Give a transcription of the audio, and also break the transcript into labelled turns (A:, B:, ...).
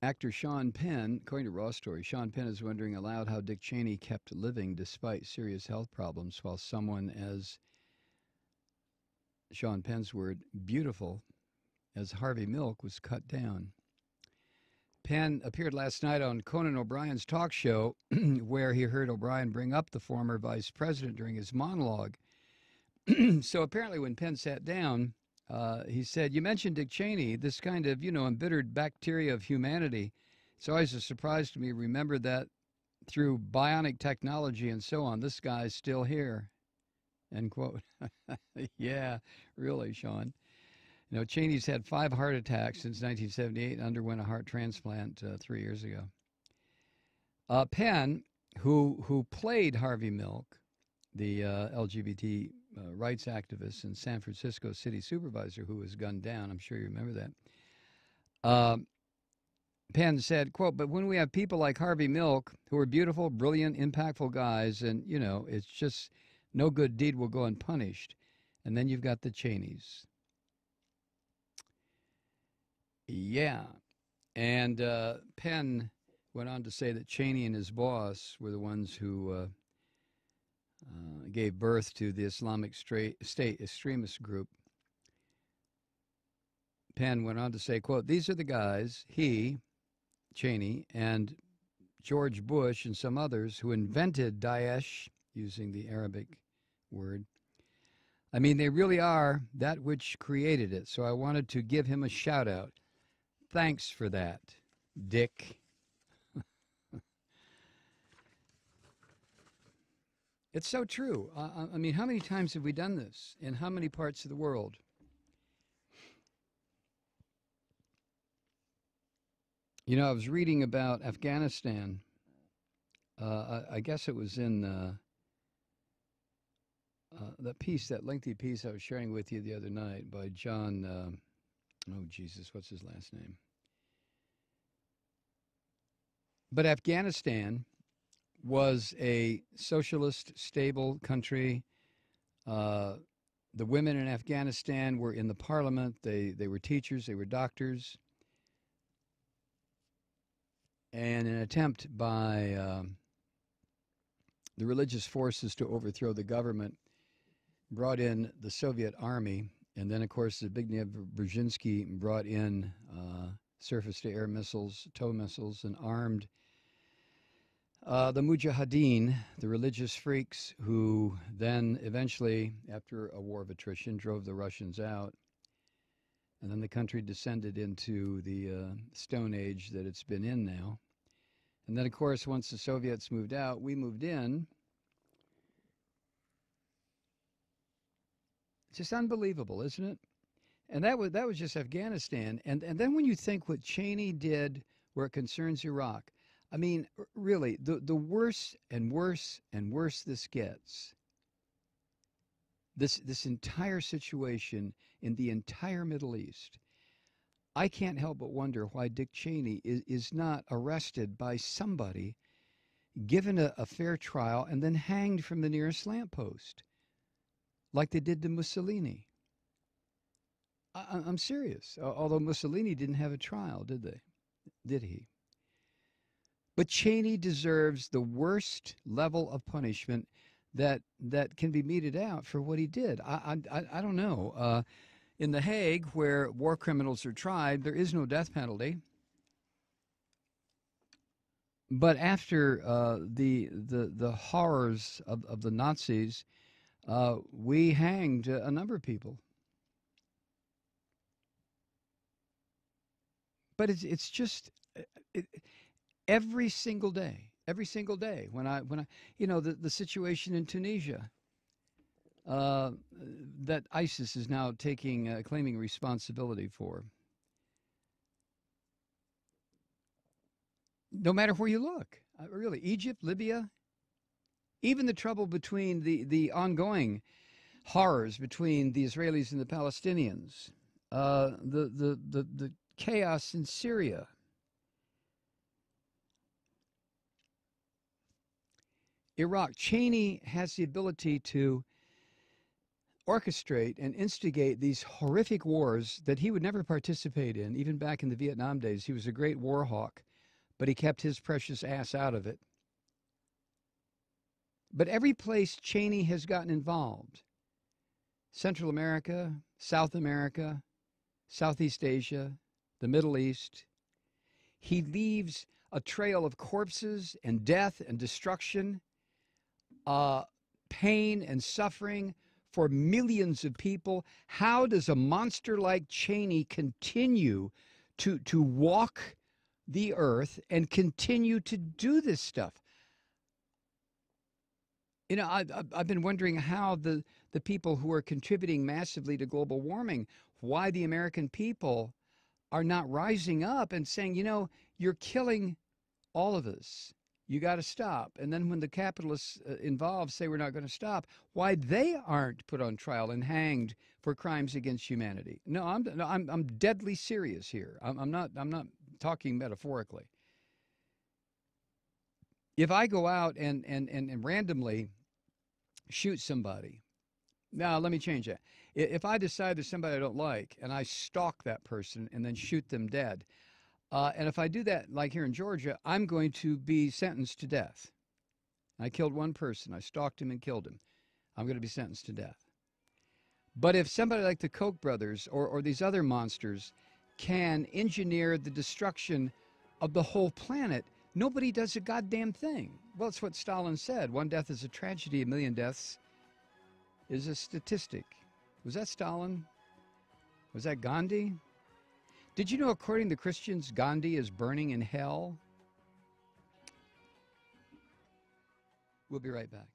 A: Actor Sean Penn, according to Raw Story, Sean Penn is wondering aloud how Dick Cheney kept living despite serious health problems while someone as, Sean Penn's word, beautiful as Harvey Milk was cut down. Penn appeared last night on Conan O'Brien's talk show where he heard O'Brien bring up the former vice president during his monologue. So apparently when Penn sat down, he said, "You mentioned Dick Cheney, this kind of, embittered bacteria of humanity. It's always a surprise to me. Remember that through bionic technology and so on, this guy's still here." End quote. Yeah, really, Sean. Cheney's had 5 heart attacks since 1978 and underwent a heart transplant 3 years ago. Penn, who played Harvey Milk, the LGBT rights activist and San Francisco city supervisor who was gunned down, I'm sure you remember that. Penn said, quote, "But when we have people like Harvey Milk, who are beautiful, brilliant, impactful guys, and, it's just no good deed will go unpunished. And then you've got the Cheneys." Yeah. And Penn went on to say that Cheney and his boss were the ones who gave birth to the Islamic State extremist group. Penn went on to say, quote, "These are the guys, he, Cheney, and George Bush and some others who invented Daesh," using the Arabic word. "I mean, they really are that which created it. So I wanted to give him a shout out. Thanks for that, Dick." It's so true. I mean, how many times have we done this? In how many parts of the world? I was reading about Afghanistan. I guess it was in that lengthy piece I was sharing with you the other night by John, oh, Jesus, what's his last name? But Afghanistan was a socialist, stable country. The women in Afghanistan were in the parliament. They were teachers. They were doctors. And an attempt by the religious forces to overthrow the government brought in the Soviet army. And then, of course, Zbigniew Brzezinski brought in surface-to-air missiles, tow missiles, and armed the Mujahideen, the religious freaks, who then eventually, after a war of attrition, drove the Russians out. And then the country descended into the Stone Age that it's been in now. And then, of course, once the Soviets moved out, we moved in. It's just unbelievable, isn't it? And that was just Afghanistan. And then when you think what Cheney did where it concerns Iraq, I mean, really, the worse and worse and worse this gets, this entire situation in the entire Middle East, I can't help but wonder why Dick Cheney is not arrested by somebody, given a fair trial, and then hanged from the nearest lamppost, like they did to Mussolini. I'm serious. Although Mussolini didn't have a trial, did they? Did he? But Cheney deserves the worst level of punishment that can be meted out for what he did. I don't know. In The Hague, where war criminals are tried, there is no death penalty. But after the horrors of the Nazis, we hanged a number of people. But it's just every single day when I the situation in Tunisia that ISIS is now claiming responsibility for. No matter where you look, really, Egypt, Libya, even the trouble between the ongoing horrors between the Israelis and the Palestinians, the chaos in Syria. Iraq. Cheney has the ability to orchestrate and instigate these horrific wars that he would never participate in. Even back in the Vietnam days, he was a great war hawk, but he kept his precious ass out of it. But every place Cheney has gotten involved, Central America, South America, Southeast Asia, the Middle East, he leaves a trail of corpses and death and destruction, pain and suffering for millions of people. How does a monster like Cheney continue to walk the earth and continue to do this stuff? You know, I've been wondering how the people who are contributing massively to global warming, why the American people are not rising up and saying, you know, you're killing all of us. You got to stop. And then when the capitalists involved say we're not going to stop, why they aren't put on trial and hanged for crimes against humanity? No, I'm deadly serious here. I'm not talking metaphorically. If I go out and randomly shoot somebody, now let me change that. If I decide there's somebody I don't like and I stalk that person and then shoot them dead, and if I do that, like here in Georgia, I'm going to be sentenced to death. I killed one person. I stalked him and killed him. I'm going to be sentenced to death. But if somebody like the Koch brothers or these other monsters can engineer the destruction of the whole planet, nobody does a goddamn thing. Well, it's what Stalin said. One death is a tragedy. A million deaths is a statistic. Was that Stalin? Was that Gandhi? Did you know, according to Christians, Gandhi is burning in hell? We'll be right back.